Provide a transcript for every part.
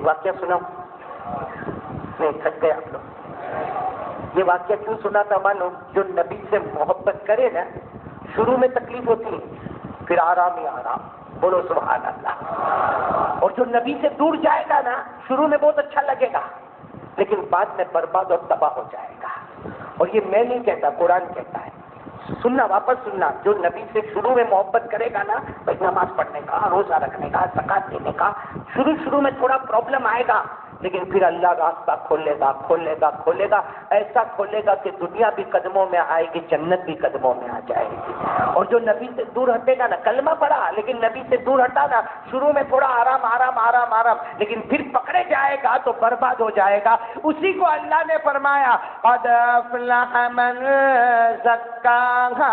واقعہ سناؤ؟ نہیں، تھک گئے آپ لوگ؟ یہ واقعہ کیوں سنا تھا معلوم؟ جو نبی سے محبت کرے نا، شروع میں تکلیف ہوتی ہے، پھر آرام ہی آرام، بولو سبحان اللہ۔ اور جو نبی سے دور جائے گا نا، شروع میں بہت اچھا لگے گا، لیکن بعد میں برباد اور تباہ ہو جائے گا۔ اور یہ میں نہیں کہتا، قرآن کہتا ہے۔ سننا، واپس سننا، جو نبی سے شروع میں محبت کرے گا نا، بھائی نماز پڑھنے کا، روزہ رکھنے کا، زکات دینے کا، شروع میں تھوڑا پرابلم آئے گا، لیکن پھر اللہ راستہ کھولے گا، ایسا کھولے گا کہ دنیا بھی قدموں میں آئے گی، جنت بھی قدموں میں آ جائے گی۔ اور جو نبی سے دور ہٹے گا نا، کلمہ پڑھا لیکن نبی سے دور ہٹا نا، شروع میں تھوڑا آرام، لیکن پھر پکڑے جائے گا تو برباد ہو جائے گا۔ اسی کو اللہ نے فرمایا قد افلح من زکاہا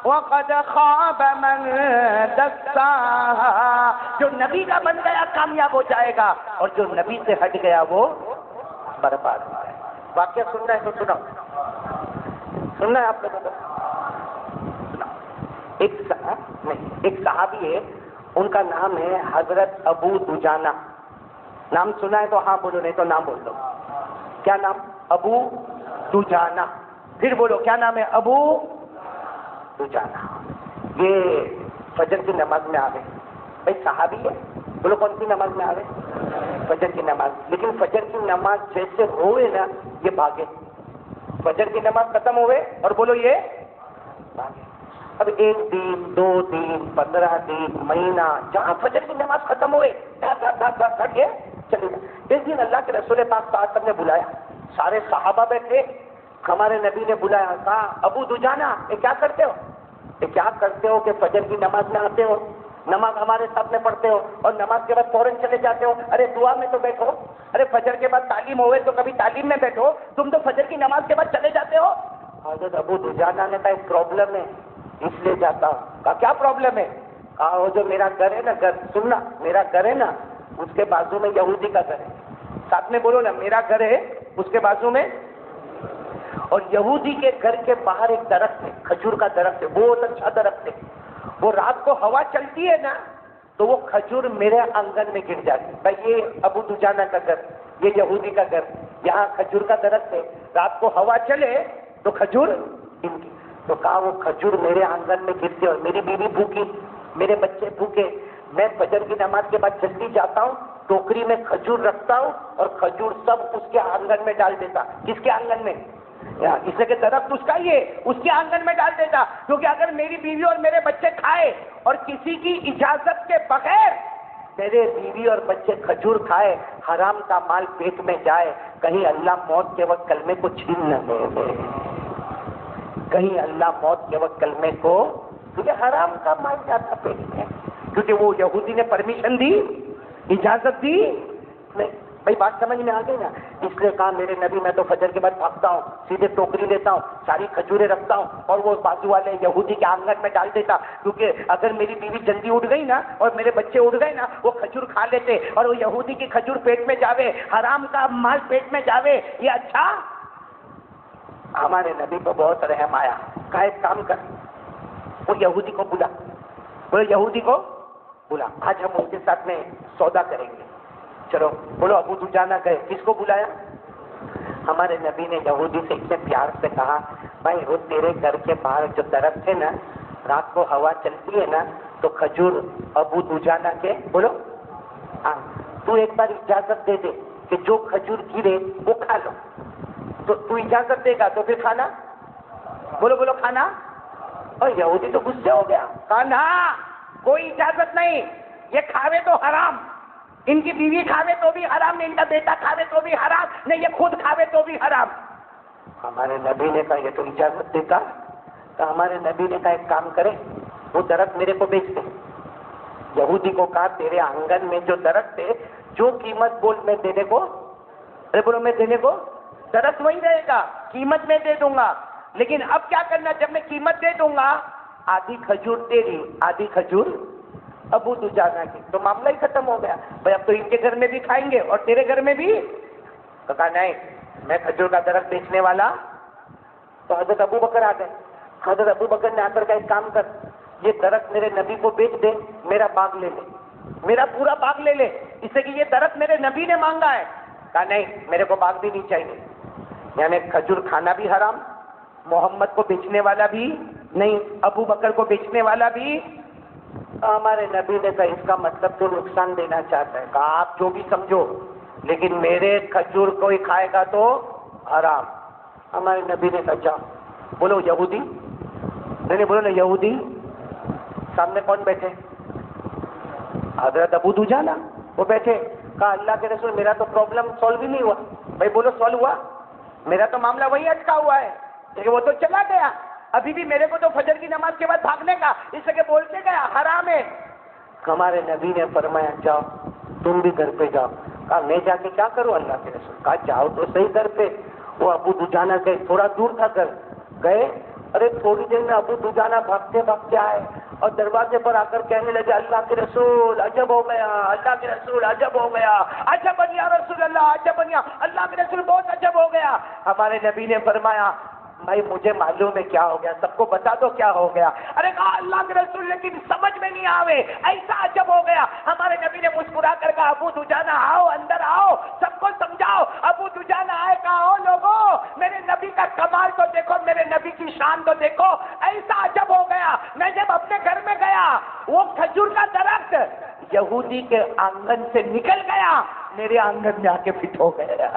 وقد خاب من دساہا۔ جو نبی کا بن گیا کامیاب ہو جائے گا، اور جو نبی سے ہٹ گیا وہ برباد ہو جائے گا۔ واقعہ سننا ہے تو سناؤ، سننا ہے آپ لوگوں کو؟ ایک صحابی ہے، ان کا نام ہے حضرت ابو دجانہ۔ نام سنا ہے تو ہاں بولو، نہیں تو نام بول دو۔ کیا نام؟ ابو دجانہ۔ پھر بولو کیا نام ہے؟ ابو دجانہ۔ یہ فجر کی نماز میں آ گئے، بھائی صحابی ہے، بولو کون سی نماز میں آ گئے؟ فجر کی نماز۔ لیکن فجر کی نماز جیسے ہوئے نا، یہ بھاگے۔ فجر کی نماز ختم ہوئے اور بولو یہ بھاگے۔ اب 1 دن 2 دن 15 دن مہینہ، جہاں فجر کی نماز ختم ہوئے چلے گئے۔ ایک دن اللہ کے رسول پاک صلی اللہ علیہ وسلم نے بلایا، سارے صحابہ بیٹھے، ہمارے نبی نے بلایا، کہا ابو دجانہ یہ کیا کرتے ہو؟ یہ کیا کرتے ہو کہ فجر کی نماز میں آتے ہو، نماز ہمارے ساتھ میں پڑھتے ہو، اور نماز کے بعد فوراً چلے جاتے ہو؟ ارے دعا میں تو بیٹھو، ارے فجر کے بعد تعلیم ہوئے تو کبھی تعلیم میں بیٹھو، تم تو فجر کی نماز کے بعد چلے جاتے ہو۔ حضرت ابو دجانہ نے کہا ایک پرابلم ہے، اس لیے جاتا ہوں۔ کہا کیا پرابلم ہے؟ کہا وہ جو میرا گھر ہے نا، گھر سننا، میرا گھر ہے نا، اس کے بازو میں یہودی کا گھر ہے۔ ساتھ میں بولو نا، میرا گھر ہے اس کے بازو میں، اور یہودی کے گھر کے باہر ایک درخت ہے، کھجور کا درخت ہے، بہت اچھا درخت ہے۔ وہ رات کو ہوا چلتی ہے نا تو وہ کھجور میرے آنگن میں گر جاتی ہے۔ بھائی یہ ابو دجانہ کا گھر، یہ یہودی کا گھر، یہاں کھجور کا درخت ہے، رات کو ہوا چلے تو کھجور ان کی۔ تو کہا وہ کھجور میرے آنگن میں گرتے اور میری بیوی بھوکی، میرے بچے بھوکے، میں فجر کی نماز کے بعد جلدی جاتا ہوں، ٹوکری میں کھجور رکھتا ہوں اور کھجور سب اس کے آنگن میں ڈال دیتا۔ کس کے آنگن میں؟ اس لیے کہ درخت اس کا ہی ہے، اس کے آنگن میں ڈال دیتا، کیونکہ اگر میری بیوی اور میرے بچے کھائے اور کسی کی اجازت کے بغیر میرے بیوی اور بچے کھجور کھائے، حرام کا مال پیٹ میں جائے، کہیں اللہ موت کے وقت کلمے کو چھین نہ دے، کہیں اللہ موت کے وقت کلمے کو، کیونکہ حرام کا مال جاتا پیٹ میں، کیونکہ وہ یہودی نے پرمیشن دی، اجازت دی نہیں۔ بھائی بات سمجھ میں آ گئی نا؟ اس لیے کہا میرے نبی میں تو فجر کے بعد بھاگتا ہوں، سیدھے ٹوکری لیتا ہوں، ساری کھجوریں رکھتا ہوں اور وہ بازو والے یہودی کے آنگن میں ڈال دیتا، کیونکہ اگر میری بیوی جلدی اٹھ گئی نا اور میرے بچے اٹھ گئے نا، وہ کھجور کھا لیتے اور وہ یہودی کی کھجور پیٹ میں جاوے، حرام کا مال پیٹ میں جاوے، یہ اچھا؟ ہمارے نبی کو بہت رحم آیا، کہا ایک کام کر، وہ یہودی کو بلا، بولے یہودی کو بلا، آج ہم ان کے ساتھ میں سودا کریں گے۔ چلو بولو ابو دجانہ گئے، کس کو بلایا؟ ہمارے نبی نے یہودی سے اتنے پیار سے کہا، بھائی وہ تیرے گھر کے باہر جو درخت ہے نا، رات کو ہوا چلتی ہے نا تو کھجور ابو دجانہ کے، بولو ہاں، تو ایک بار اجازت دے دے کہ جو کھجور گرے وہ کھا لو، تو اجازت دے گا تو پھر کھانا، بولو کھانا۔ اور یہودی تو غصے ہو گیا، کہا نا کوئی اجازت نہیں، یہ کھاوے تو حرام، ان کی بیوی کھاوے تو بھی حرام، ان کا بیٹا کھاوے تو بھی حرام، نہیں یہ خود کھاوے تو بھی حرام۔ ہمارے نبی نے کہا یہ تو اجازت دیتا، تو ہمارے نبی نے کہا ایک کام کرے، وہ درخت میرے کو بیچ دے۔ یہودی کو کہا تیرے آنگن میں جو درخت ہے، جو قیمت بول میں دینے کو، ارے بولو میں دینے کو، درخت وہی رہے گا، قیمت میں دے دوں گا، لیکن اب کیا کرنا، جب میں قیمت دے دوں گا آدھی کھجور تیری آدھی کھجور ابو دجانہ کی، تو معاملہ ہی ختم ہو گیا۔ بھائی اب تو ان کے گھر میں بھی کھائیں گے اور تیرے گھر میں بھی۔ تو کہا نہیں، میں کھجور کا درخت بیچنے والا۔ تو حضرت ابو بکر آ گئے، حضرت ابو بکر نے آ کر کہا ایک کام کر، یہ درخت میرے نبی کو بیچ دے، میرا باغ لے لے، میرا پورا باغ لے لے، اس سے کہ یہ درخت میرے نبی نے مانگا ہے. کہا نہیں میرے کو باغ بھی نہیں چاہیے. یعنی کھجور کھانا بھی حرام, محمد کو بیچنے والا بھی نہیں, ابو بکر کو بیچنے والا بھی. ہمارے نبی نے کہا اس کا مطلب تو نقصان دینا چاہتا ہے. کہا آپ جو بھی سمجھو لیکن میرے کھجور کوئی کھائے گا تو حرام. ہمارے نبی نے کہا جاؤ. بولو یہودی, نہیں بولو نا یہودی. سامنے کون بیٹھے؟ حضرت ابو دجانہ وہ بیٹھے. کہا اللہ کے رسول میرا تو پرابلم سالو ہی نہیں ہوا. بھائی بولو سالو ہوا؟ میرا تو معاملہ وہی اٹکا ہوا ہے, لیکن وہ تو چلا گیا. ابھی بھی میرے کو تو فجر کی نماز کے بعد بھاگنے کا, اس لیے بول کے گیا حرام ہے. ہمارے نبی نے فرمایا جاؤ تم بھی گھر پہ جاؤ. کہا میں جا کے کیا کروں اللہ کے رسول؟ کہا جاؤ تو صحیح گھر پہ. وہ ابو دجانہ گئے, تھوڑا دور تھا گھر, گئے. ارے تھوڑی دیر میں ابو دجانہ بھاگتے بھاگتے آئے اور دروازے پر آ کر کہنے لگے اللہ کے رسول عجب ہو گیا, اللہ کے رسول عجب ہو گیا, عجب یا رسول اللہ, عجب یا اللہ کے رسول, بہت عجب ہو گیا. ہمارے نبی نے فرمایا بھائی مجھے معلوم ہے کیا ہو گیا, سب کو بتا دو کیا ہو گیا. ارے کہا اللہ کے رسول لیکن سمجھ میں نہیں آوے, ایسا عجب ہو گیا. ہمارے نبی نے مسکرا کر کہا ابو دجانہ آؤ, اندر آؤ, سب کو سمجھاؤ. ابو دجانہ آئے, کہا او لوگوں میرے نبی کا کمال تو دیکھو, میرے نبی کی شان تو دیکھو. ایسا عجب ہو گیا, میں جب اپنے گھر میں گیا وہ کھجور کا درخت یہودی کے آنگن سے نکل گیا, میرے آنگن میں آ کے فٹ ہو گیا.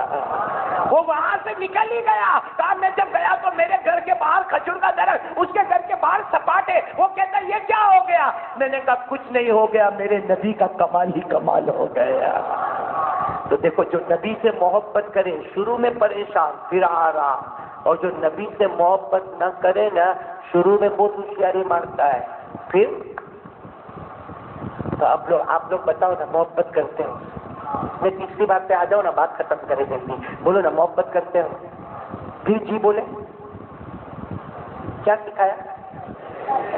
وہ وہاں سے نکل ہی گیا. کہا میں جب گیا تو میرے گھر کے باہر کھجور کا درخت, اس کے گھر کے باہر سپاٹے. وہ کہتا یہ کیا ہو گیا؟ میں نے کہا کچھ نہیں ہو گیا, میرے نبی کا کمال ہی کمال ہو گیا. تو دیکھو جو نبی سے محبت کرے شروع میں پریشان پھر آرام, اور جو نبی سے محبت نہ کرے نا شروع میں بہت ہوشیاری مارتا ہے پھر. تو آپ لوگ بتاؤ نا محبت کرتے ہو؟ میں تیسری بات پہ آ جاؤں نا, بات ختم کرے جلدی. بولو نا محبت کرتے ہو؟ پھر جی بولے. کیا سکھایا؟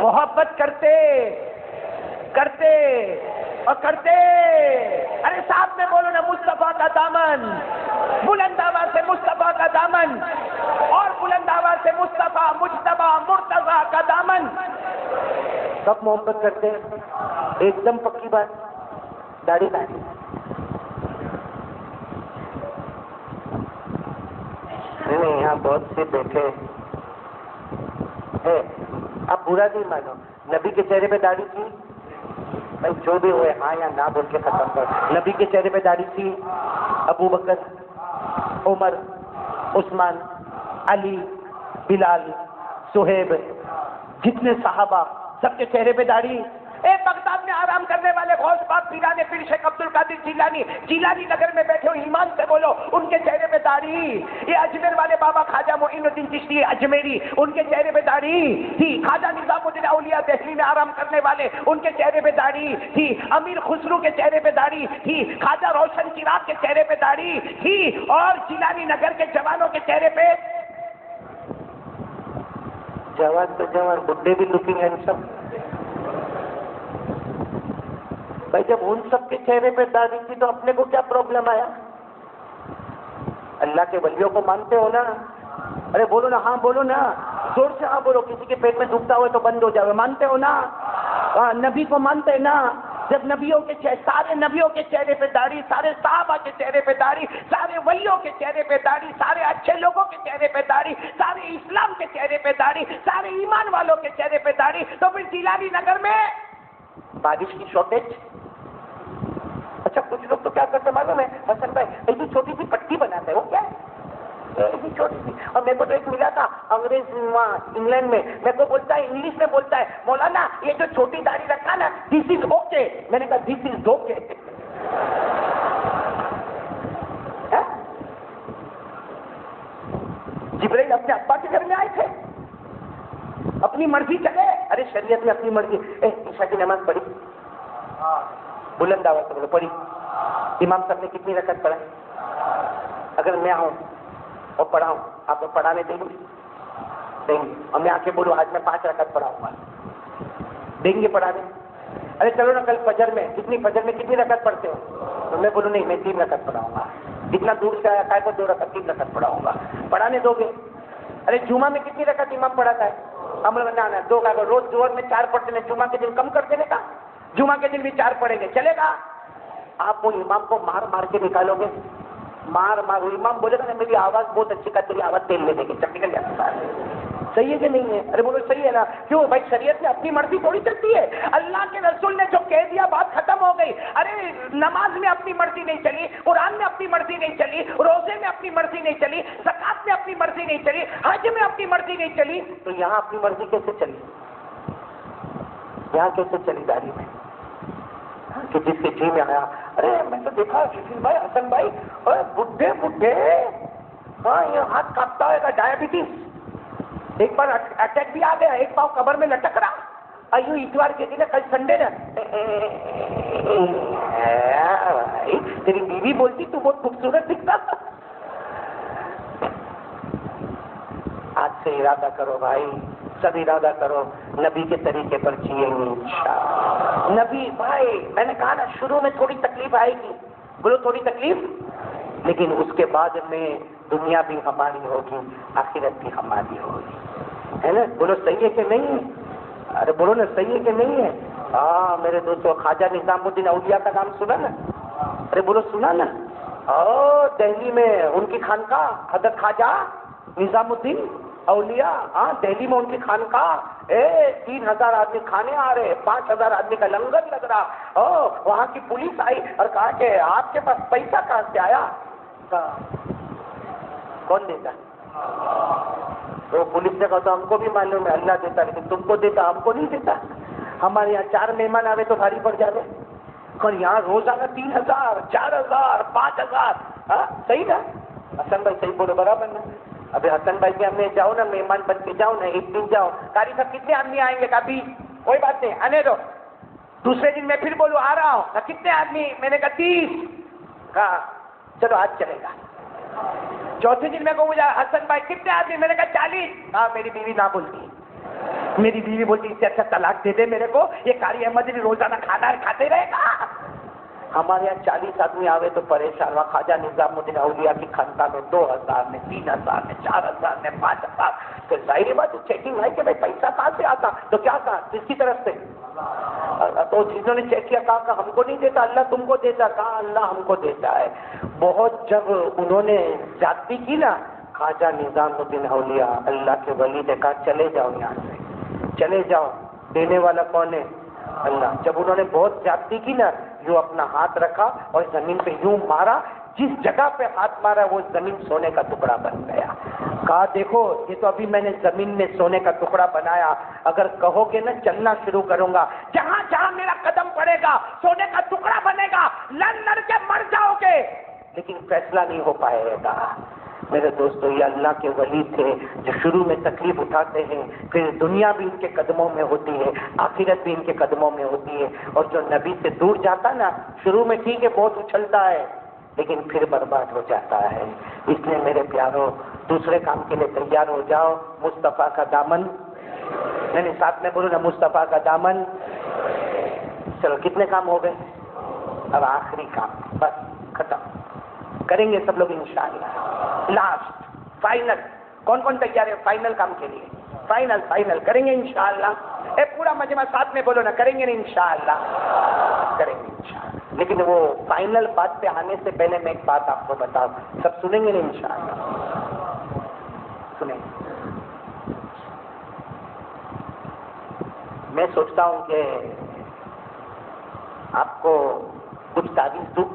محبت کرتے کرتے اور کرتے. ارے ساتھ میں بولو نا مصطفیٰ کا دامن, بلند آواز سے مصطفیٰ کا دامن, اور بلند آواز سے مصطفیٰ مجتبیٰ مرتضیٰ کا دامن. سب محبت کرتے ہیں, ایک دم پکی بات. داڑھی کاٹی نہیں, یہاں بہت سے بیٹھے ہیں, آپ برا نہیں مانو. نبی کے چہرے پہ داڑھی تھی, بھائی جو بھی ہوئے ہاں یا نہ بول کے ختم کر. نبی کے چہرے پہ داڑھی تھی, ابو بکر, عمر, عثمان, علی, بلال, صہیب, جتنے صحابہ سب کے چہرے پہ داڑھی. بغداد میں آرام کرنے والے غوث پاک پیران پیر شیخ عبد القادر جیلانی, جیلانی نگر میں بیٹھے ہو, ایمان سے بولو, ان کے چہرے پہ داڑھی. یہ اجمیر والے بابا خواجہ معین الدین چشتی اجمیری, ان کے چہرے پہ داڑھی تھی. خواجہ نظام الدین اولیاء دہلی میں آرام کرنے والے, ان کے چہرے پہ داڑھی تھی. امیر خسرو کے چہرے پہ داڑھی تھی. خواجہ روشن چراغ کے چہرے پہ داڑھی تھی. اور جیلانی نگر کے جوانوں کے چہرے پہ, جوان تو جوان, بڈھے بھی لکنگ ہینڈسم. بھائی جب ان سب کے چہرے پہ داڑھی تھی تو اپنے کو کیا پرابلم آیا؟ اللہ کے ولیوں کو مانتے ہو نا؟ ارے بولو نا, ہاں بولو نا, زور سے ہاں بولو. کسی کے پیٹ میں دکھتا ہوئے تو بند ہو جائے, مانتے ہو نا؟ نبی کو مانتے نا؟ جب نبیوں کے سارے نبیوں کے چہرے پہ داڑھی, سارے صحابہ کے چہرے پہ داڑھی, سارے ولیوں کے چہرے پہ داڑھی, سارے اچھے لوگوں کے چہرے پہ داڑھی, سارے اسلام کے چہرے پہ داڑھی, سارے ایمان والوں کے چہرے پہ داڑھی, تو پھر جیلانی نگر میں بارش کی شارٹیج. اچھا کچھ لوگ تو کیا کرتے معلوم ہے حسن بھائی, ایک چھوٹی سی پٹی بناتے ہیں, وہ کیا ہے چھوٹی سی. اور میرے کو تو ایک ملا تھا انگریز وہاں انگلینڈ میں, میرے کو بولتا ہے انگلش میں بولتا ہے, مولانا یہ جو چھوٹی داڑھی رکھا نا دس از اوکے. میں نے کہا دس از اوکے. جبرائیل اپنے ابا کے گھر میں آئے تھے, اپنی مرضی چلے. ارے شریعت میں اپنی مرضی. عشاء کی نماز پڑھی, بلند آواز سے بولو, پڑھی. امام صاحب نے کتنی رکعت پڑھائی؟ اگر میں آؤں اور پڑھاؤں, آپ لوگ پڑھانے دیں گے؟ دیں گے. اور میں آ کے بولوں آج میں 5 رکعت پڑھاؤں گا, دیں گے پڑھانے؟ ارے چلو نا کل فجر میں کتنی رکعت پڑھتے ہو؟ تو میں بولوں نہیں میں 3 رکعت پڑھاؤں گا. اتنا دور سے آیا ہے تو 2 رکعت 3 رکعت پڑھاؤں گا, پڑھانے دو گے؟ ارے جمعہ میں کتنی رکعت امام پڑھاتا ہے؟ ہم لوگ نہ 2 کا, روز ظہر میں 4 پڑھتے ہیں, جمعہ کے دن کم کرتے ہیں کا, جمعہ کے دن بھی 4 پڑھیں گے, چلے گا؟ آپ وہ امام کو مار مار کے نکالو گے؟ مار مار امام بولے گا نا میری آواز بہت اچھی کا تیری آواز تیل لے دے گی، چپ نکل جاتا ہے. صحیح ہے کہ نہیں ہے؟ ارے بولو صحیح ہے نا. کیوں بھائی؟ شریعت میں اپنی مرضی تھوڑی چلتی ہے. اللہ کے رسول نے جو کہہ دیا بات ختم ہو گئی. ارے نماز میں اپنی مرضی نہیں چلی، قرآن میں اپنی مرضی نہیں چلی، روزے میں اپنی مرضی نہیں چلی، زکات میں اپنی مرضی نہیں چلی، حج میں اپنی مرضی نہیں چلی، تو یہاں اپنی مرضی کیسے چلی؟ یہاں کیسے چلی داری میں؟ کہ جس کے جی میں آیا. ارے میں تو دیکھا شفیل بھائی، حسن بھائی، بڈھے بڈھے، ہاں یہ ہاتھ کانپتا ہوئے گا، ڈائبٹیز. ایک بار اٹیک بھی آ گیا، ایک پاؤں قبر میں لٹک رہا. ایو اتوار کے دن، کل سنڈے نا، تیری بیوی بولتی تو بہت خوبصورت دکھتا. آج سے ارادہ کرو بھائی، سب ارادہ کرو نبی کے طریقے پر جیئیں گے انشاءاللہ. نبی بھائی میں نے کہا نا شروع میں تھوڑی تکلیف آئے گی، بولو تھوڑی تکلیف، لیکن اس کے بعد میں دنیا بھی ہماری ہوگی، آخرت بھی ہماری ہوگی، ہے نا؟ بولو صحیح ہے کہ نہیں ہے؟ ارے بولو نا صحیح ہے کہ نہیں ہے؟ ہاں میرے دوستوں، خواجہ نظام الدین اولیاء کا نام سنا نا؟ ارے بولو سنا نا؟ اور دہلی میں ان کی خانقاہ حضرت خواجہ نظام الدین اولیاء، ہاں دہلی میں ان کی خانقاہ، 3000 آدمی کھانے آ رہے، 5000 آدمی کا لنگر لگ رہا. وہاں کی پولیس آئی اور کہا کہ آپ کے پاس پیسہ کہاں سے آیا؟ کون دیتا؟ تو پولیس نے کہا تو ہم کو بھی معلوم ہے اللہ دیتا، لیکن تم کو دیتا، ہم کو نہیں دیتا. ہمارے یہاں 4 مہمان آوے تو بھاری پڑ جاوے، اور یہاں روزانہ 3000 4000 5000. ہاں صحیح نا حسن بھائی؟ صحیح بولو، برابر نا؟ ابھی حسن بھائی کے ہمیں جاؤ نا، مہمان بن کے جاؤ نا، ایک دن جاؤ، قاری صاحب کتنے آدمی آئیں گے؟ کبھی کوئی بات نہیں آنے دو. دوسرے دن میں پھر بولو آ رہا ہوں، کتنے آدمی؟ میں نے کہا 30. کہا چلو آج چلے گا. چوتھے دن میں کہوں حسن بھائی کتنے آدمی؟ میں نے کہا 40. ہاں میری بیوی نہ بولتی، میری بیوی بولتی اس سے اچھا طلاق دے دے میرے کو، یہ قاری احمد بھی روزانہ کھانا کھاتے رہے گا. ہمارے یہاں 40 آدمی آوے تو پریشان ہوا. خواجہ نظام الدین اولیاء کی خانقاہ میں 2000 میں 3000 میں 4000 میں 5000. تو ظاہر بات چیکنگ ہے کہ بھائی پیسہ کہاں سے آتا؟ تو کیا کہا کس کی طرف سے؟ تو جنہوں نے چیک کیا کہا کہ ہم کو نہیں دیتا اللہ تم کو دیتا. کہا اللہ ہم کو دیتا ہے. بہت جب انہوں نے زیادتی کی نا خواجہ نظام الدین اولیاء اللہ کے ولی نے کہا چلے جاؤ یہاں سے، چلے جاؤ، دینے والا کون ہے؟ اللہ. جب انہوں نے بہت زیادتی کی نا، یوں اپنا ہاتھ رکھا اور زمین پہ یوں مارا، جس جگہ پہ ہاتھ مارا وہ زمین سونے کا ٹکڑا بن گیا. کہا دیکھو یہ تو ابھی میں نے زمین میں سونے کا ٹکڑا بنایا، اگر کہو گے نا چلنا شروع کروں گا، جہاں جہاں میرا قدم پڑے گا سونے کا ٹکڑا بنے گا، لڑ لڑ کے مر جاؤ گے لیکن فیصلہ نہیں ہو پائے گا. میرے دوستو یہ اللہ کے ولی تھے جو شروع میں تکلیف اٹھاتے ہیں، پھر دنیا بھی ان کے قدموں میں ہوتی ہے، آخرت بھی ان کے قدموں میں ہوتی ہے. اور جو نبی سے دور جاتا نا، شروع میں ٹھیک ہے بہت اچھلتا ہے لیکن پھر برباد ہو جاتا ہے. اس لیے میرے پیاروں دوسرے کام کے لیے تیار ہو جاؤ. مصطفیٰ کا دامن، نہیں ساتھ میں بولو نا، مصطفیٰ کا دامن. چلو کتنے کام ہو گئے؟ اب آخری کام، بس ختم کریں گے سب لوگ انشاءاللہ. لاسٹ فائنل، کون کون تیار ہے فائنل کام کے لیے؟ فائنل کریں گے انشاءاللہ. پورا مجمع ساتھ میں بولو نا، کریں گے انشاءاللہ، کریں گے انشاءاللہ. لیکن وہ فائنل بات پہ آنے سے پہلے میں ایک بات آپ کو بتاؤں، سب سنیں گے نا انشاءاللہ؟ سنیں. میں سوچتا ہوں کہ آپ کو کچھ تعویذ دوں،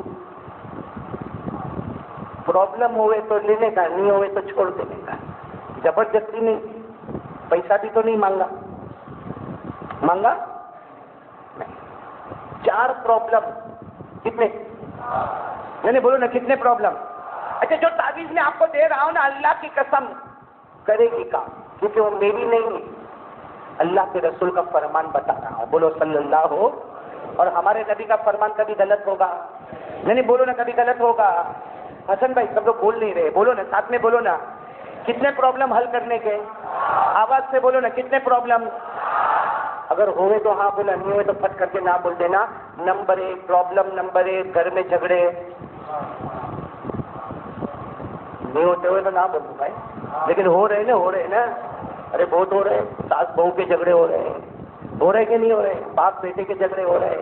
پرابلم ہوئے تو لینے کا، نہیں ہوئے تو چھوڑ دینے کا، زبردستی نہیں. پیسہ بھی تو نہیں مانگا نہیں. 4 پرابلم. کتنے؟ میں نے بولو نا کتنے پرابلم؟ اچھا جو تعویذ میں آپ کو دے رہا ہوں نا، اللہ کی قسم کرے گی کام، کیونکہ وہ میری نہیں، اللہ کے رسول کا فرمان بتا رہا ہوں. بولو صلی اللہ ہو. اور ہمارے نبی کا فرمان کبھی غلط ہوگا؟ نہیں بولو نا کبھی غلط ہوگا. حسن بھائی سب لوگ بول نہیں رہے، بولو نا ساتھ میں بولو نا. کتنے پرابلم حل کرنے کے؟ آواز سے بولو نا کتنے پرابلم. اگر ہوئے تو ہاں بولا، نہیں ہوئے تو پھٹ کر کے نہ بول دینا. نمبر 1 پرابلم، نمبر 1 گھر میں جھگڑے. نہیں ہوتے ہوئے تو نہ بولوں بھائی، لیکن ہو رہے نا. ارے بہت ہو رہے، ساس بہو کے جھگڑے ہو رہے کہ نہیں ہو رہے؟ باپ بیٹے کے جھگڑے ہو رہے.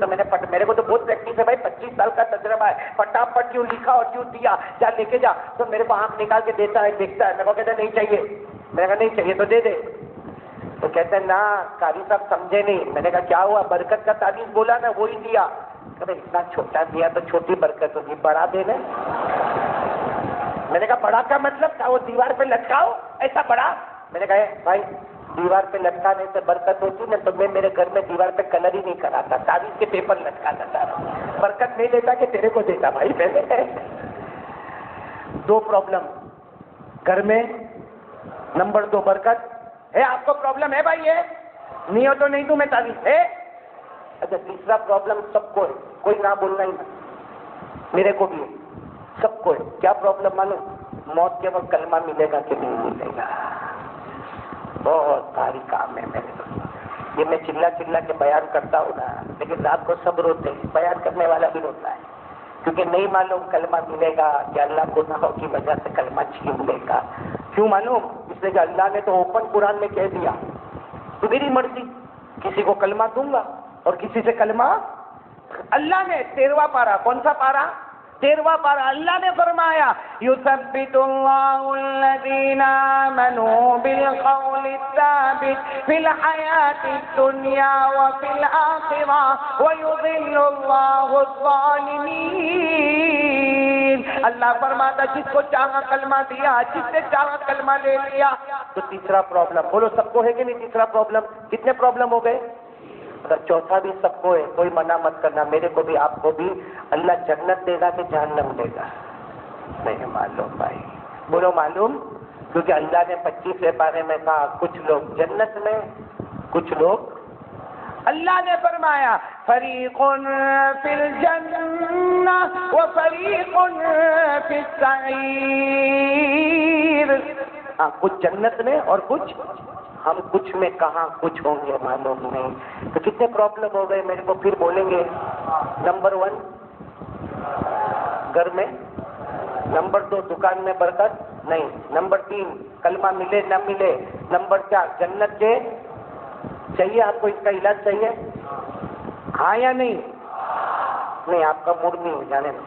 تو میں نے میرے کو تو بہت پریکٹس ہے بھائی، 25 سال کا تجربہ ہے، پٹافٹ یوں لکھا اور یوں دیا، جا لے کے جا، تو میرے کو آنکھ نکال کے دیتا ہے، دیکھتا ہے، میرے کو کہتا ہے نہیں چاہیے، میں نے کہا نہیں چاہیے تو دے دے، تو کہتے ہیں نا قاری صاحب سمجھے نہیں، میں نے کہا کیا ہوا، برکت کا تعویذ بولا نا وہی دیا، کہتے اتنا چھوٹا دیا تو چھوٹی برکت ہوگی، بڑا دے دے، میں نے کہا بڑا کا مطلب تھا وہ دیوار پہ لٹکاؤ ایسا بڑا، میں نے کہا بھائی دیوار پہ لٹکانے سے برکت ہوتی نا، تو میں میرے گھر میں دیوار پہ کلر ہی نہیں کراتا، تعویذ کے پیپر لٹکاتا تھا، برکت نہیں دیتا کہ تیرے کو دیتا بھائی پہلے۔ دو پرابلم گھر میں، نمبر 2 برکت ہے، آپ کو پرابلم ہے بھائی، ہے نہیں ہو تو نہیں دوں میں تعویذ ہے۔ اچھا تیسرا پرابلم سب کو ہے، کوئی نہ بولنا ہی نہ، میرے کو بھی ہے، سب کو ہے، کیا پرابلم معلوم؟ موت کے وقت کلمہ ملے گا کہ نہیں ملے گا، بہت بھاری کام ہے میرے کو، یہ میں چلا چلا کے بیان کرتا ہوں نا، لیکن رات کو سب روتے ہیں، بیان کرنے والا بھی روتا ہے، کیونکہ نہیں معلوم کلمہ ملے گا کہ اللہ گناہوں کی وجہ سے کلمہ چھین لے گا، کیوں معلوم؟ اس لیے کہ اللہ نے تو اوپن قرآن میں کہہ دیا تو میری مرضی، کسی کو کلمہ دوں گا اور کسی سے کلمہ، اللہ نے 13واں پارہ، کون سا پارہ؟ 13واں پارہ، اللہ نے فرمایا یثبت اللہ الذین آمنوا بالقول الثابت فی الحیاۃ الدنیا وفی الآخرہ ویضل اللہ الظالمین۔ اللہ فرماتا جس کو چاہا کلمہ دیا، جس سے چاہا کلمہ لے لیا۔ تو تیسرا پرابلم بولو سب کو ہے کہ نہیں؟ تیسرا پرابلم، کتنے پرابلم ہو گئے؟ اگر چوتھا بھی سب کو ہے، کوئی منع مت کرنا، میرے کو بھی آپ کو بھی، اللہ جنت دے گا کہ جہنم دے گا؟ نہیں معلوم بھائی، بولو معلوم، کیونکہ اللہ نے 25 پارے میں کہا کچھ لوگ جنت میں، کچھ لوگ، اللہ نے فرمایا فریق فی الجنہ وفریق فی السعیر، کچھ جنت میں اور کچھ، ہم کچھ میں کہاں کچھ ہوں گے معلوم نہیں۔ تو کتنے پرابلم ہو گئے میرے کو پھر بولیں گے؟ نمبر 1 گھر میں، نمبر 2 دکان میں برکت نہیں، نمبر 3 کلمہ ملے نہ ملے، نمبر 4 جنت کے چاہیے آپ کو، اس کا علاج چاہیے ہاں یا نہیں؟ نہیں آپ کا موڈ نہیں ہو جانے میں،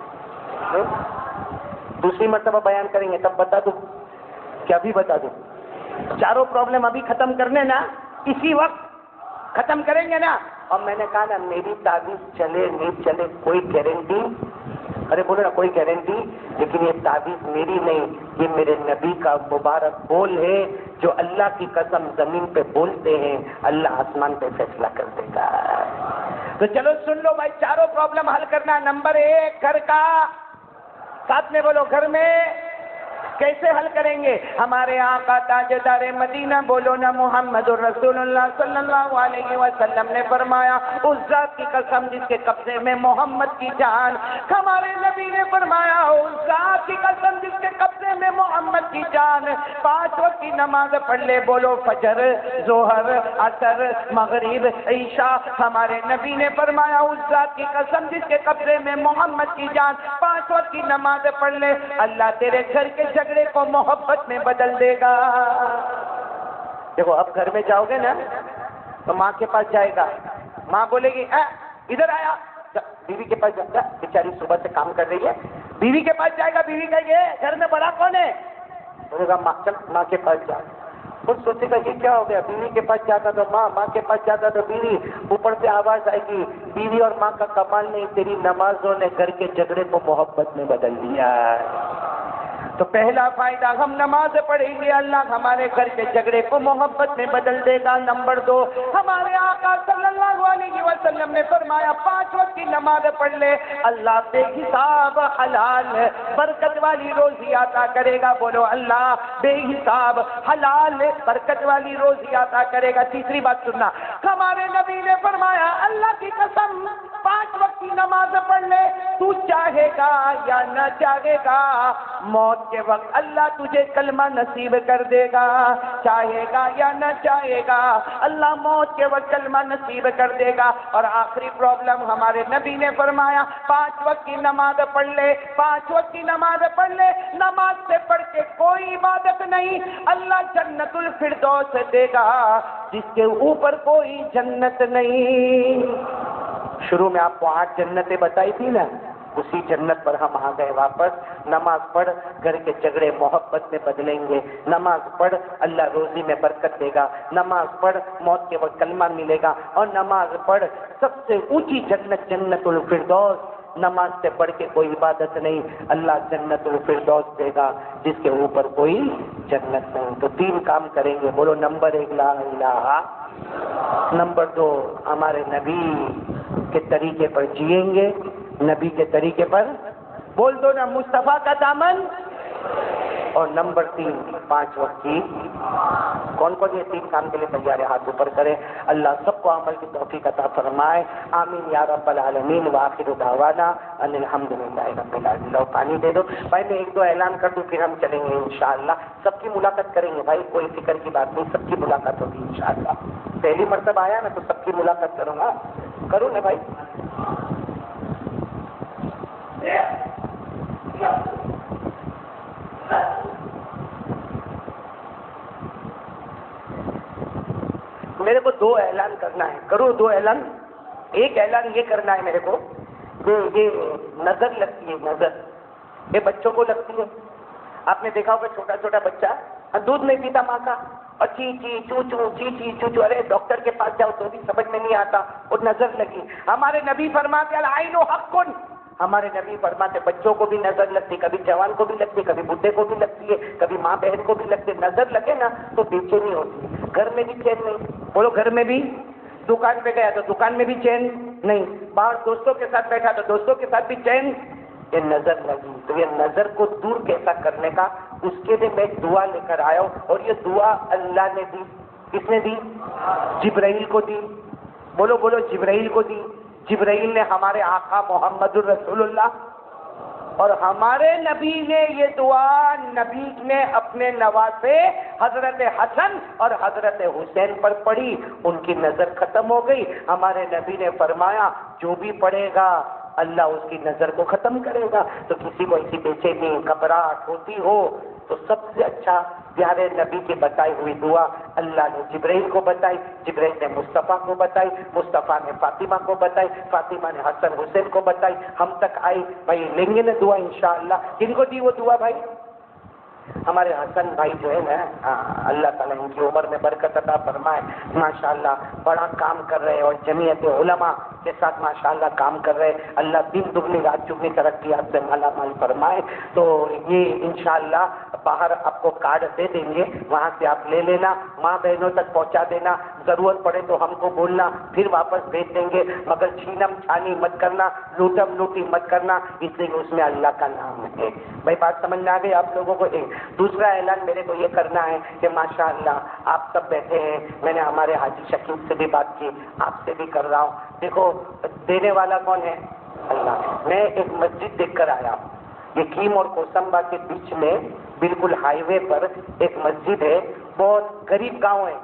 دوسری مرتبہ بیان کریں گے تب بتا دوں کہ ابھی بتا دوں؟ چاروں پرابلم ابھی ختم کرنے نا، اسی وقت ختم کریں گے نا۔ اور میں نے کہا نا میری تعویذ چلے نہیں چلے کوئی گارنٹی، ارے بولو نا کوئی گارنٹی، لیکن یہ تعویذ میری نہیں، یہ میرے نبی کا مبارک بول ہے، جو اللہ کی قسم زمین پہ بولتے ہیں اللہ آسمان پہ فیصلہ کر دے گا۔ تو چلو سن لو بھائی، چاروں پرابلم حل کرنا۔ نمبر 1 گھر کا، ساتھ میں بولو گھر میں کیسے حل کریں گے؟ ہمارے آقا تاجدار مدینہ بولو نا محمد الرسول اللہ صلی اللہ علیہ وسلم نے فرمایا اس ذات کی قسم جس کے قبضے میں محمد کی جان، ہمارے نبی نے فرمایا اس ذات کی قسم جس کے قبضے میں محمد کی جان، 5 وقت کی نماز پڑھ لے، بولو فجر، ظہر، عصر، مغرب، عشاء، ہمارے نبی نے فرمایا اس ذات کی قسم جس کے قبضے میں محمد کی جان، 5 وقت کی نماز پڑھ لے، اللہ تیرے گھر کے جھگڑے کو محبت میں بدل دے گا۔ دیکھو اب گھر میں جاؤ گے نا تو ماں کے پاس جائے گا، ماں بولے گی ادھر آیا، بیوی کے پاس جائے گا، بیچاری صبح سے کام کر رہی ہے، بیوی کے پاس جائے گا، بیوی کہے گی گھر میں بڑا کون ہے؟ بولے گا ماں، چل ماں کے پاس جا۔ خود سوچے گا یہ کیا ہو گیا، بیوی کے پاس جاتا تو ماں، ماں کے پاس جاتا تو بیوی، اوپر سے آواز آئے گی بیوی اور ماں کا کمال نہیں، تیری نمازوں نے گھر کے جھگڑے کو محبت میں بدل دیا۔ تو پہلا فائدہ ہم نماز پڑھیں گے، اللہ ہمارے گھر کے جھگڑے کو محبت میں بدل دے گا۔ نمبر 2 ہمارے آقا صلی اللہ علیہ وسلم نے فرمایا 5 وقت کی نماز پڑھ لے، اللہ بے حساب حلال برکت والی روزی عطا کرے گا، بولو اللہ بے حساب حلال برکت والی روزی عطا کرے گا۔ تیسری بات سننا، ہمارے نبی نے فرمایا اللہ کی قسم 5 وقت کی نماز پڑھ لے، تو چاہے گا یا نہ چاہے گا موت کے وقت اللہ تجھے کلمہ نصیب کر دے گا، چاہے گا یا نہ چاہے گا، اللہ موت کے وقت کلمہ نصیب کر دے گا۔ اور آخری پرابلم ہمارے نبی نے فرمایا 5 وقت کی نماز پڑھ لے، 5 وقت کی نماز پڑھ لے، نماز سے پڑھ کے کوئی عبادت نہیں، اللہ جنت الفردوس دے گا جس کے اوپر کوئی جنت نہیں۔ شروع میں آپ کو 8 جنتیں بتائی تھی نا، اسی جنت پر ہم آ گئے واپس۔ نماز پڑھ گھر کے جھگڑے محبت میں بدلیں گے، نماز پڑھ اللہ روزی میں برکت دے گا، نماز پڑھ موت کے وقت کلمہ ملے گا، اور نماز پڑھ سب سے اونچی جنت جنت الفردوس، نماز سے بڑھ کے کوئی عبادت نہیں، اللہ جنت الفردوس دے گا جس کے اوپر کوئی جنت نہیں۔ تو 3 کام کریں گے، بولو نمبر 1 لا الہ، نمبر 2 ہمارے نبی کے طریقے پر جئیں گے، نبی کے طریقے پر بول دو نا مصطفیٰ کا دامن، اور نمبر 3 5 وقت کی۔ کون کون یہ 3 کام کے لیے تیار ہے؟ ہاتھ اوپر کرے۔ اللہ سب کو عمل کی توفیق عطا فرمائے، آمین یا رب العالمین۔ وآخر دعوانا ان الحمدللہ رب العالمین۔ لو پانی دے دو بھائی، میں 1-2 اعلان کر دوں پھر ہم چلیں گے انشاءاللہ۔ سب کی ملاقات کریں گے بھائی، کوئی فکر کی بات نہیں، سب کی ملاقات ہوگی انشاءاللہ۔ پہلی مرتبہ آیا نا تو سب کی ملاقات کروں گا، کروں نا بھائی۔ میرے کو 2 اعلان کرنا ہے، کرو 2 اعلان۔ ایک اعلان یہ کرنا ہے میرے کو کہ یہ نظر لگتی ہے، نظر یہ بچوں کو لگتی ہے۔ آپ نے دیکھا ہوگا چھوٹا چھوٹا بچہ دودھ نہیں پیتا ماں کا، اور چی چی چو چو چی چی چو چو، ارے ڈاکٹر کے پاس جاؤ تو بھی سمجھ میں نہیں آتا، اور نظر لگی۔ ہمارے نبی فرماتے العین حق، ہمارے نبی فرماتے بچوں کو بھی نظر لگتی، کبھی جوان کو بھی لگتی، کبھی بڈھے کو بھی لگتی ہے، کبھی ماں بہن کو بھی لگتی ہے۔ نظر لگے نا تو بے چینی ہوتی ہے، گھر میں بھی چین نہیں، بولو گھر میں بھی، دکان پہ گیا تو دکان میں بھی چین نہیں، باہر دوستوں کے ساتھ بیٹھا تو دوستوں کے ساتھ بھی چین۔ یہ نظر لگی، تو یہ نظر کو دور کیسا کرنے کا، اس کے لیے میں ایک دعا لے کر آیا ہوں، اور یہ دعا اللہ نے دی۔ کس نے دی؟ جبرائیل کو دی، بولو بولو جبرائیل کو دی۔ جبرائیل نے ہمارے آقا محمد الرسول اللہ، اور ہمارے نبی نے یہ دعا نبی نے اپنے نواسے حضرت حسن اور حضرت حسین پر پڑھی، ان کی نظر ختم ہو گئی۔ ہمارے نبی نے فرمایا جو بھی پڑھے گا اللہ اس کی نظر کو ختم کرے گا۔ تو کسی کو ایسی بے چینی گھبراہٹ ہوتی ہو تو سب سے اچھا پیارے نبی کی بتائی ہوئی دعا اللہ نے جبرائیل کو بتائی، جبرائیل نے مصطفیٰ کو بتائی، مصطفیٰ نے فاطمہ کو بتائی، فاطمہ نے حسن حسین کو بتائی، ہم تک آئی۔ بھائی لیں گے نا دعا انشاءاللہ؟ کن کو دی وہ دعا بھائی؟ ہمارے حسن بھائی جو ہے نا، اللہ تعالیٰ ان کی عمر میں برکت عطا فرمائے، ماشاءاللہ بڑا کام کر رہے، اور جمعیت علماء کے ساتھ ماشاءاللہ کام کر رہے، اللہ دن دگنی رات چگنی ترقیات سے مالا مال فرمائے۔ تو یہ انشاءاللہ باہر آپ کو کارڈ دے دیں گے، وہاں سے آپ لے لینا، ماں بہنوں تک پہنچا دینا، ضرورت پڑے تو ہم کو بولنا، پھر واپس بھیج دیں گے، مگر چھینم چھانی مت کرنا، لوٹم لوٹی مت کرنا، اس لیے اس میں اللہ کا نام ہے۔ بھائی بات سمجھ میں آ گئی آپ لوگوں کو؟ دوسرا اعلان میرے کو یہ کرنا ہے کہ ماشاءاللہ آپ سب بیٹھے ہیں، میں نے ہمارے حاجی شکیل سے بھی بات کی، آپ سے بھی کر رہا ہوں۔ دیکھو دینے والا کون ہے؟ اللہ۔ میں ایک مسجد دیکھ کر آیا ہوں، یہ کیم اور کوسمبا کے بیچ میں بالکل ہائی وے پر ایک مسجد ہے، بہت غریب گاؤں ہے،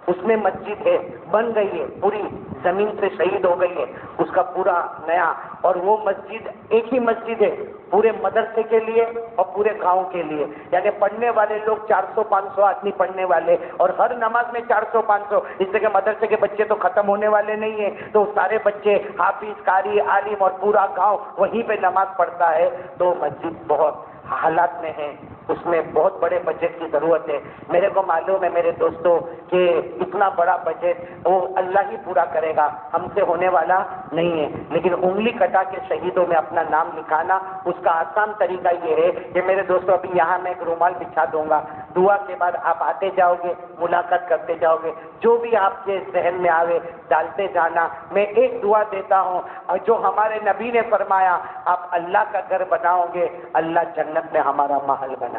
اس میں مسجد ہے، بن گئی ہے، پوری زمین سے شہید ہو گئی ہے، اس کا پورا نیا، اور وہ مسجد ایک ہی مسجد ہے پورے مدرسے کے لیے اور پورے گاؤں کے لیے، یعنی پڑھنے والے لوگ 400-500 آدمی پڑھنے والے، اور ہر نماز میں 400-500، اس لیے کہ مدرسے کے بچے تو ختم ہونے والے نہیں ہیں، تو سارے بچے حافظ قاری عالم اور پورا گاؤں وہیں پہ نماز پڑھتا ہے۔ تو مسجد بہت حالات میں ہے، اس میں بہت بڑے بجٹ کی ضرورت ہے۔ میرے کو معلوم ہے میرے دوستوں کہ اتنا بڑا بجٹ وہ اللہ ہی پورا کرے گا، ہم سے ہونے والا نہیں ہے، لیکن انگلی کٹا کے شہیدوں میں اپنا نام لکھانا، اس کا آسان طریقہ یہ ہے کہ میرے دوستوں ابھی یہاں میں ایک رومال بچھا دوں گا، دعا کے بعد آپ آتے جاؤ گے، ملاقات کرتے جاؤ گے، جو بھی آپ کے ذہن میں آوے ڈالتے جانا۔ میں ایک دعا دیتا ہوں، اور جو ہمارے نبی نے فرمایا آپ اللہ کا گھر بناؤ گے، اللہ جنت میں ہمارا محل بنا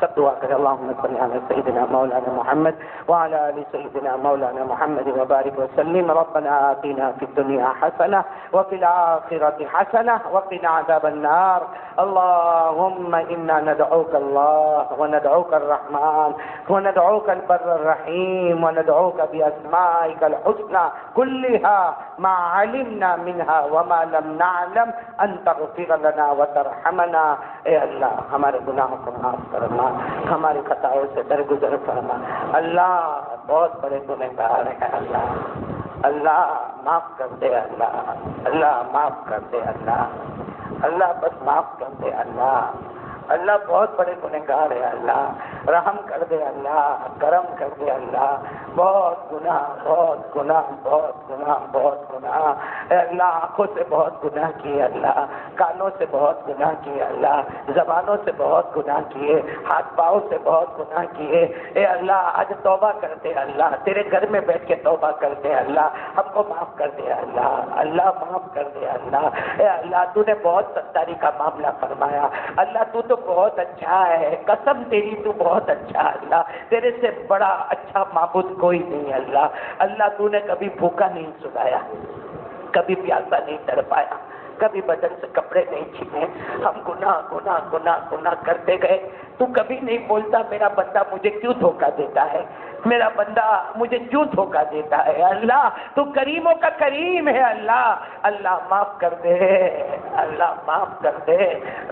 سب دعا کریں. اللهم صل على سيدنا مولانا محمد وعلى آل سيدنا مولانا محمد وبارك وسلم. ربنا آتنا في الدنيا حسنة وفي الآخرة حسنة وقنا عذاب النار. اللهم إنا ندعوك الله وندعوك الرحمن وندعوك البر الرحيم وندعوك بأسمائك الحسنى كلها ما علمنا منها وما لم نعلم أن تغفر لنا وترحمنا. اے اللہ ہمارے گناہوں کو معاف کرنا، ہماری خطاؤں سے درگزر فرما. اللہ بہت بڑے گنہگار ہیں اللہ، اللہ معاف کر دے اللہ، اللہ معاف کر دے اللہ، اللہ بس معاف کر دے اللہ. اللہ بہت بڑے گنہگار ہے اللہ، رحم کر دے اللہ، کرم کر دے اللہ. بہت گناہ بہت گناہ بہت گناہ بہت گناہ اے اللہ، آنکھوں سے بہت گناہ کیے اللہ، کانوں سے بہت گناہ کیے اللہ، زبانوں سے بہت گناہ کیے، ہاتھ پاؤں سے بہت گناہ کیے. اے اللہ آج توبہ کرتے اللہ، تیرے گھر میں بیٹھ کے توبہ کرتے اللہ، ہم کو معاف کر دے اللہ، اللہ معاف کر دے اللہ. اے اللہ تو نے بہت ستاری کا معاملہ فرمایا اللہ، تو بہت اچھا ہے، قسم تیری تو بہت اچھا اللہ، تیرے سے بڑا اچھا معبود کوئی نہیں اللہ. اللہ تو نے کبھی بھوکا نہیں سلایا، کبھی پیاسا نہیں تڑپایا، کبھی بدن سے کپڑے نہیں چھینے. ہم گناہ گناہ گناہ گناہ کرتے گئے، تو کبھی نہیں بولتا میرا بندہ مجھے کیوں دھوکا دیتا ہے، میرا بندہ مجھے کیوں دھوکا دیتا ہے. اللہ تو کریموں کا کریم ہے اللہ، اللہ معاف کر دے، اللہ معاف کر دے،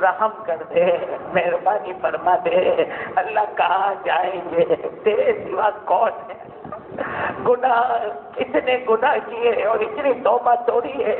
رحم کر دے، مہربانی فرما دے. اللہ کہاں جائیں گے، تیرے سوا کون ہے. گناہ اتنے گناہ کیے اور اتنی توبہ توڑی ہے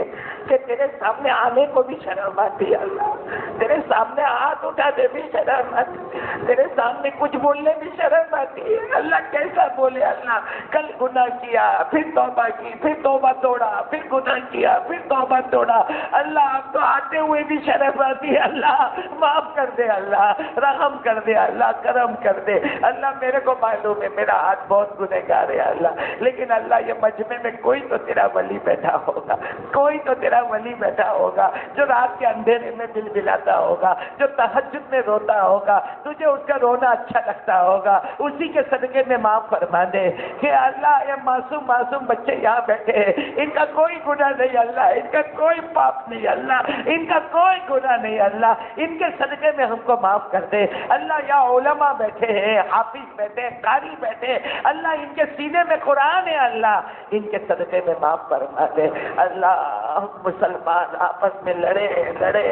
کہ تیرے سامنے آنے کو بھی شرم آتی ہے اللہ، تیرے سامنے ہاتھ اٹھانے بھی شرم آتی، تیرے سامنے کچھ بولنے بھی شرم آتی ہے اللہ. کیسا بولے اللہ، کل گناہ کیا پھر توبہ کی، پھر توبہ توڑا، پھر گناہ کیا پھر توبہ توڑا. اللہ اب تو آتے ہوئے بھی شرم آتی ہے اللہ، معاف کر دے اللہ، رحم کر دے اللہ، کرم کر دے اللہ. میرے کو معلوم ہے میرا ہاتھ بہت گنہگار ہے اللہ، لیکن اللہ یہ مجمع میں کوئی تو تیرا ولی بیٹھا ہوگا، کوئی تو تیرا ولی بیٹھا ہوگا جو رات کے اندھیرے میں بل بلاتا ہوگا، جو تہجد میں روتا ہوگا، تجھے اس کا رونا اچھا لگتا ہوگا. اسی کے صدقے میں معاف فرما دے کہ اللہ یہ معصوم معصوم بچے یہاں بیٹھے ہیں، ان کا کوئی گناہ نہیں اللہ، ان کا کوئی پاپ نہیں اللہ، ان کا کوئی گناہ نہیں اللہ. ان کے صدقے میں ہم کو معاف کر دے اللہ. یا علماء بیٹھے ہیں، حافظ بیٹھے ہیں، قاری بیٹھے ہیں اللہ، ان کے سینے میں قرآن ہے اللہ، ان کے صدقے میں معاف فرما دے اللہ. ہم مسلمان آپس میں لڑے لڑے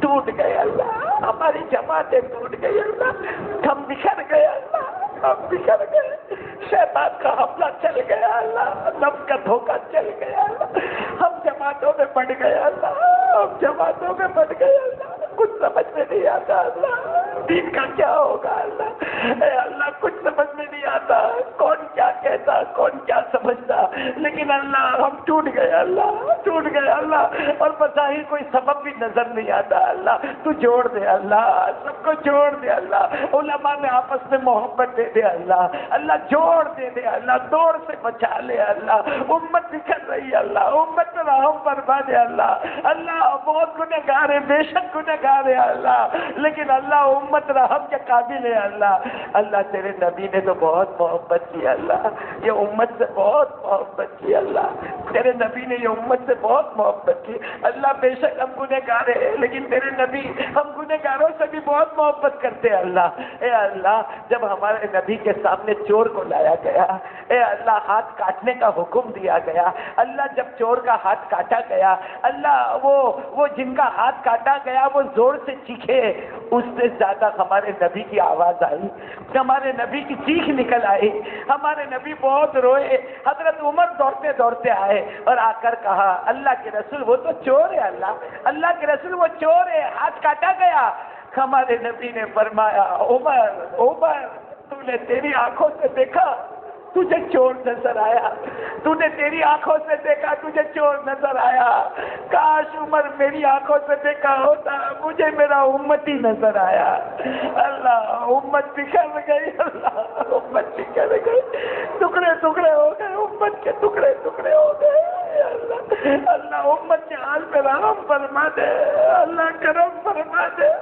ٹوٹ گئے اللہ، ہماری جماعتیں ٹوٹ گئی اللہ، ہم بکھر گئے اللہ، ہم بکھر گئے. شیطان کا حملہ چل گیا اللہ، نفس کا دھوکہ چل گیا اللہ، ہم جماعتوں میں بڑھ گئے اللہ، ہم جماعتوں میں بڑھ گئے اللہ. کچھ سمجھ میں نہیں آتا اللہ، دین کا کیا ہوگا اللہ. اے اللہ کچھ سمجھ میں نہیں آتا، کون کیا کہتا کون کیا سمجھتا، لیکن اللہ ہم ٹوٹ گئے اللہ، ٹوٹ گئے اللہ. اور بظاہر کوئی سبب بھی نظر نہیں آتا اللہ، تو جوڑ دے اللہ، سب کو جوڑ دے اللہ. علماء میں آپس میں محبت دے دے اللہ، اللہ جوڑ دے دے اللہ، دوڑ سے بچا لے اللہ. امت بکھر رہی ہے اللہ، امت میں رحم فرما دے اللہ. اللہ بہت گنہگار ہے، بے شک گنہگار ہے اللہ، لیکن اللہ امت رحم کے قابل ہے اللہ. اللہ تیرے نبی نے تو بہت محبت کی اللہ، یہ امت سے بہت محبت کی اللہ، تیرے نبی نے یہ امت سے بہت محبت کی اللہ. بے شک ہم گنہگار ہیں، لیکن تیرے نبی ہم گنہگاروں سے بھی بہت محبت کرتے ہیں اللہ. اے اللہ جب ہمارے نبی کے سامنے چور کو لایا گیا، اے اللہ ہاتھ کاٹنے کا حکم دیا گیا اللہ. جب چور کا ہاتھ کاٹا گیا اللہ، وہ جن کا ہاتھ کاٹا گیا وہ زور سے چیخے، اس سے زیادہ ہمارے نبی کی آواز آئی، ہمارے نبی کی چیخ نکل آئی، ہمارے نبی بہت روئے. حضرت عمر دوڑتے دوڑتے آئے اور آ کر کہا اللہ کے رسول وہ تو چور ہے اللہ، اللہ کے رسول وہ چور ہے، ہاتھ کاٹا گیا. ہمارے نبی نے فرمایا عمر عمر تو نے تیری آنکھوں سے دیکھا تجھے چور نظر آیا، تو نے تیری آنکھوں سے دیکھا تجھے چور نظر آیا. کاش عمر میری آنکھوں سے دیکھا ہوتا مجھے میرا امتی نظر آیا. اللہ امت بکھر گئی اللہ، امت بکھر گئی، ٹکڑے ٹکڑے ہو گئے، امت کے ٹکڑے ٹکڑے ہو گئے اللہ. اللہ امت کے حال پہ رحم فرما دے اللہ، کرم فرما دے.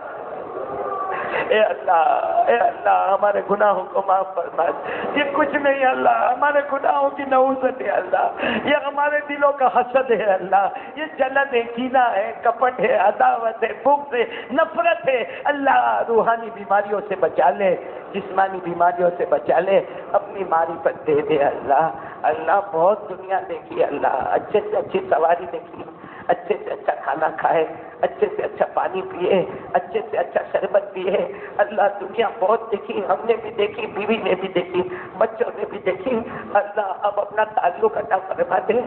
اے اللہ ہمارے گناہوں کو معاف فرما دے۔ یہ کچھ نہیں اللہ، ہمارے گناہوں کی نحوست ہے اللہ، یہ ہمارے دلوں کا حسد ہے اللہ، یہ جلن ہے، کینہ ہے، کپٹ ہے، عداوت ہے، بغض ہے، نفرت ہے اللہ۔ روحانی بیماریوں سے بچا لے، جسمانی بیماریوں سے بچا لے، اپنی معرفت دے دے اللہ۔ اللہ بہت دنیا دیکھی اللہ، اچھے سے اچھی سواری دیکھی، اچھے سے اچھا کھانا کھائے، اچھے سے اچھا پانی پیے، اچھے سے اچھا شربت پیے اللہ۔ دنیا بہت دیکھی، ہم نے بھی دیکھی، بیوی نے بھی دیکھی، بچوں نے بھی دیکھی اللہ۔ اب اپنا تعلق عطا فرما دے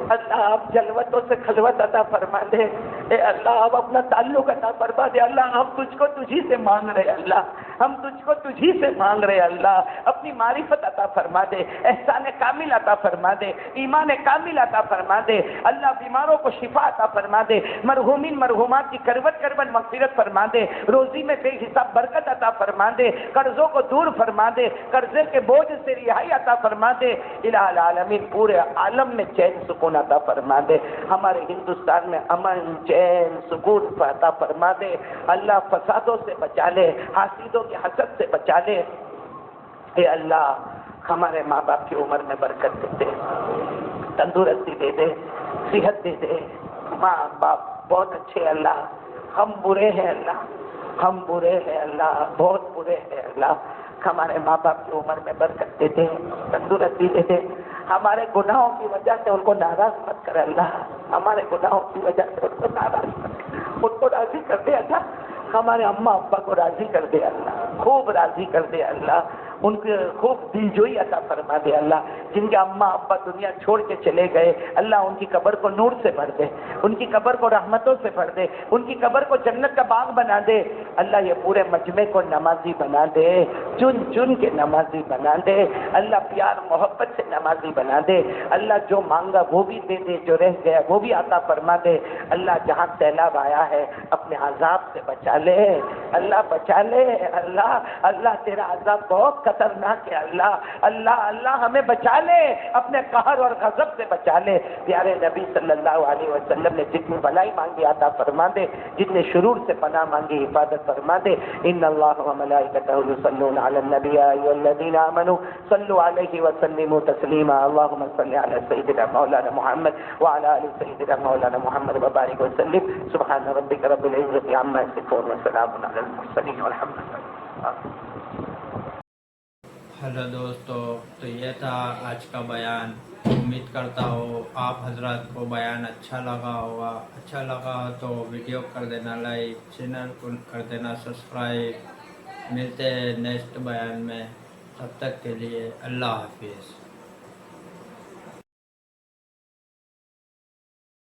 اللہ، آپ جلوتوں سے خلوت عطا فرما دے اے اللہ، اب اپنا تعلق عطا فرما دے اللہ۔ ہم تجھ کو تجھی سے مانگ رہے اللہ، ہم تجھ کو تجھی سے مانگ رہے اللہ۔ اپنی معرفت عطا فرما دے، احسان کامل عطا فرما دے، ایمان کامل عطا فرما دے اللہ۔ بیماروں کو شفا عطا فرما دے، مرحومین مرحومات کی کروٹ کروٹ مغفرت فرما دے، روزی میں بے حساب برکت عطا فرما دے، قرضوں کو دور فرما دے، قرضے کے بوجھ سے رہائی عطا فرما دے الہ العالمین۔ پورے عالم میں چین سکون عطا فرما دے، ہمارے ہندوستان میں امن چین سکون عطا فرما دے اللہ۔ فسادوں سے بچا لے، حاسدوں کی حسد سے بچا لے اے اللہ۔ ہمارے ماں باپ کی عمر میں برکت دے دے، تندرستی دے دے، صحت دے دے۔ ماں باپ بہت اچھے اللہ، ہم برے ہیں اللہ، ہم برے ہیں اللہ، بہت برے ہیں اللہ۔ ہمارے ماں باپ کی عمر میں برکت دے دے، تندرستی دے دے۔ ہمارے گناہوں کی وجہ سے ان کو ناراض مت کر اللہ، ہمارے گناہوں کی وجہ سے ان کو ناراض مت کر، ان کو راضی کر دے اللہ۔ ہمارے اماں ابا کو راضی کر دے اللہ، خوب راضی کر دے اللہ، ان کے خوب دلجوئی عطا فرما دے اللہ۔ جن کے اماں ابا دنیا چھوڑ کے چلے گئے اللہ، ان کی قبر کو نور سے بھر دے، ان کی قبر کو رحمتوں سے بھر دے، ان کی قبر کو جنت کا باغ بنا دے اللہ۔ یہ پورے مجمع کو نمازی بنا دے، چن چن کے نمازی بنا دے اللہ، پیار محبت سے نمازی بنا دے اللہ۔ جو مانگا وہ بھی دے دے، جو رہ گیا وہ بھی عطا فرما دے اللہ۔ جہاں سیلاب آیا ہے اپنے عذاب سے بچا لے اللہ، بچا لے اللہ۔ اللہ تیرا عذاب بہت خطرناک ہے اللہ، اللہ اللہ ہمیں بچا لے، اپنے قہر اور غضب سے بچا لے۔ پیارے نبی صلی اللہ علیہ وسلم نے جتنی بھلائی مانگی عطا فرما دے، جتنے شرور سے پناہ مانگی حفاظت فرما دے۔ ان اللہ وملائکتہ یصلون علی النبی یا ایھا الذین آمنوا صلوا علیہ وسلموا تسلیما۔ اللهم صل علی سیدنا مولانا محمد وعلى آل سیدنا مولانا محمد وبارک وسلم۔ سبحان ربک رب العزة عما یصفون وسلام علی المرسلین والحمد للہ۔ ہیلو دوستو، تو یہ تھا آج کا بیان۔ امید کرتا ہوں آپ حضرات کو بیان اچھا لگا ہوگا۔ اچھا لگا تو ویڈیو کر دینا لائک، چینل کو کر دینا سبسکرائب۔ ملتے ہیں نیکسٹ بیان میں، تب تک کے لیے اللہ حافظ۔